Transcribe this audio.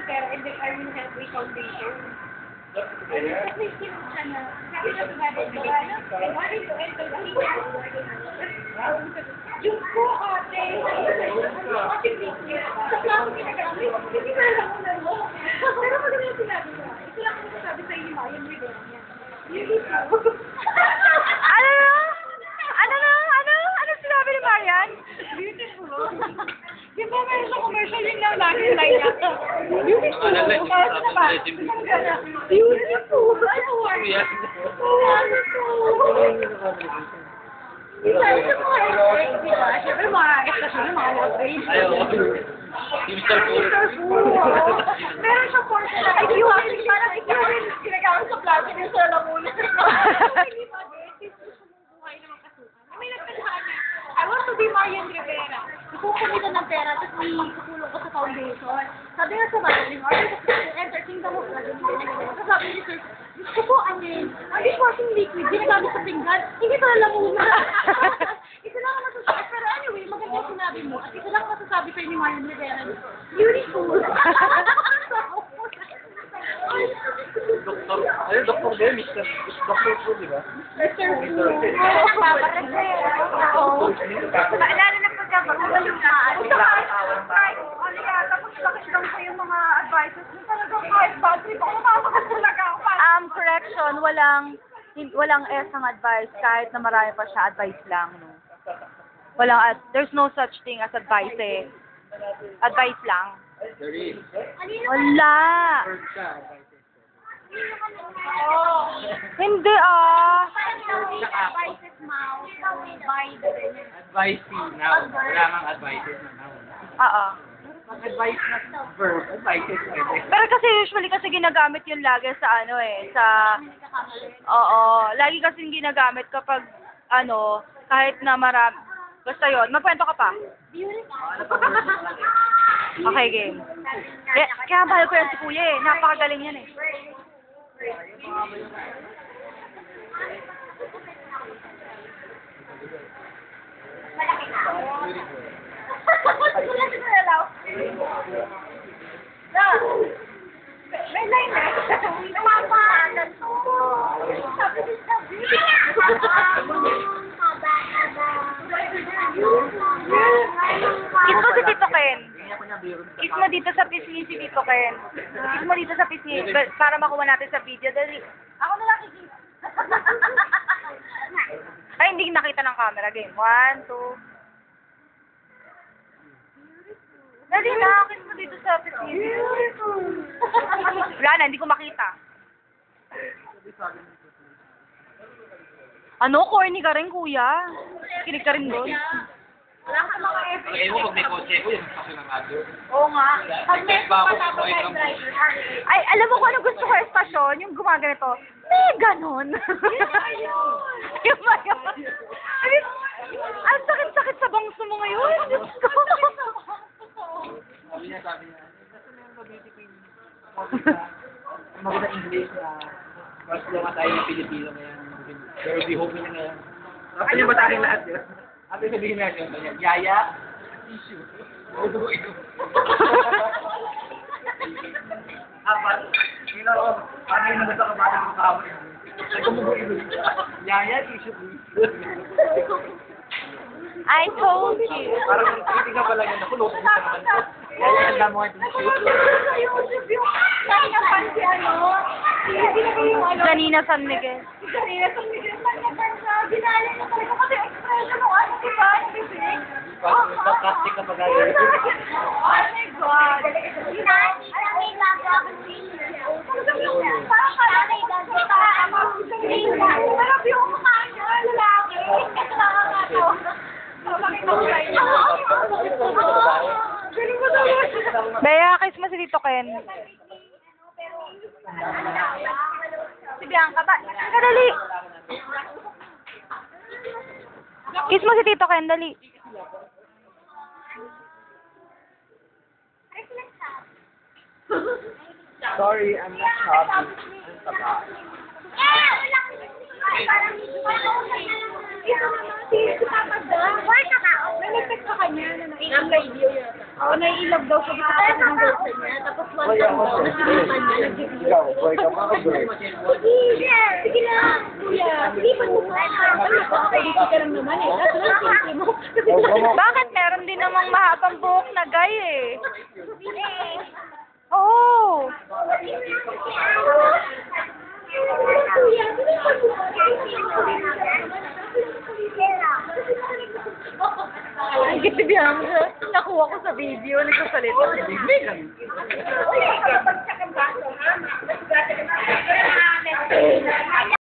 Pero hindi I will have a foundation. Kasi siya na, sabi na sa bagay ko, I wanted to enter the Diyos ko, ate. Ate, sa klase ginagamit. Hindi ko alam mo na mo. Pero maganda yung sinabi ko. Ito lang ang sabi sa inyo, yung video niya. Ano sinabi ni Marian? Beautiful. Di ba meron sa commercial yung lagi line niya? Beautiful. Para sa ba? Beautiful. Ano word? Sabi sa mga egg, di ba? Siyempre mga estasyon, mga outrage. Mr. Food. Meron siyang portion na parang ikaw ginagamit sa plastic yung sa lamuna. Hindi pa din. Buhay na makasukan. May nagtalahan niya. I want to be Marian Rivera. Ikukumita ng pera, tapos may kukulong ko sa foundation. Sabi nga sa bahay, in order to enter Kingdom of God, tapos sabi ni Sir, gusto ko ang dishwashing liquid, ginagamit sa pinggan, hindi ko alam mo na. Ito lang ang masasabi. Pero anyway, maganda yung sinabi mo. At ito lang ang masasabi kayo ni Marian Rivera. Beautiful. Doktor. Ano, doktor ba yun? Doktor po, di ba? Mr. Fu. Lalo na pagka bago yung tapos bakit lang ko yung mga advices mo talagang kahit bad trip ako mapapagod talaga ako. Correction, walang S ang advice, kahit na marami pa siya, advice lang, no? There's no such thing as advice, eh. Advice lang. Wala. Hindi, Advices mouth, by the Advice now. Wala mang advices na now. Oo. Advice na verb. Advices na. Pero kasi usually kasi ginagamit yun lagi sa Oo, lagi kasi ginagamit kapag kahit na marami. Basta yun, magkwento ka pa. Okay, game. Kaya mahal ko yan si Kuya eh. Napakagaling yan eh. Malaki na. Wala si Kuya Lau. May line na. Nawapanan to. Sabi ni Sabi. Kiss mo si Tito Ken. Kiss mo dito sa pisngi si Tito Ken. Kiss mo dito sa pisngi para makuha natin sa video. Dali. Ako na lang kikita. Ay, hindi nakita ng camera. Game. 1, 2. Dali na. Kiss mo dito sa pisngi. Wala na, hindi ko makita. Ano? Corny ka rin, kuya. Kinig ka rin doon. Wala ka mga effort. Lagay mo, pag may kotse ko, yung kasi ng radio. Oo nga. Pag may Bago, patapos okay na lang. driver. Ay, alam mo kung ano gusto ko yung estasyon? Yung gumaganito. May ganon. Yung ba yun? I mean, ang sakit-sakit sa bangso mo ngayon. Diyos ko. Sabi niya, gusto na yung mag-beauty maganda English na mas lang tayo ng Pilipino na yan. Pero di hope na yan. Tapos niya batahin lahat yun. At sabihin natin yun, yaya, tissue. Dugo ito. Apat. Paano yung nagasa ka ba ng kawan? Nagumugo ito. Yaya, tissue please. I told you. Parang titignan pa lang yun. Naku, lutong ka naman to. Yaya, ang damo nga tissue. Kanina pa si Janina San Miguel. Kanina San Miguel pa niya pa ginala niya talaga kasi expression ng di ba? Yung bibig. Plastic na pag-ayon. Oh my God. Alam mo yung lagi ako parang kalanay dati. Parang yung mukha niya, lalaki. Kailangan nga to. Bakit ako sa'yo? Galing ko daw. Bea, kiss mo si Tito Ken. Si Bianca ba? Dali. Kiss mo si Tito Ken, dali. Sorry, I'm not happy. I'm taba. Why ka ka? May nag-text ka kanya na nag-video yata. Oo, naiilog daw sabi ko kasi ng girlfriend niya. Tapos one time daw, nasilipan niya. Ikaw, boy ka pa ako, boy. Sige, sige lang. Kuya, silipan mo pa. Ano ko, dito ka lang naman eh. Tapos lang silipin mo. Bakit meron din namang mahabang buhok na guy eh? Oo. Ang gitibiyang siya. Nakuha ko sa video, nagsasalita. Uy, kapag sa kambaso, ha? Mas gata ka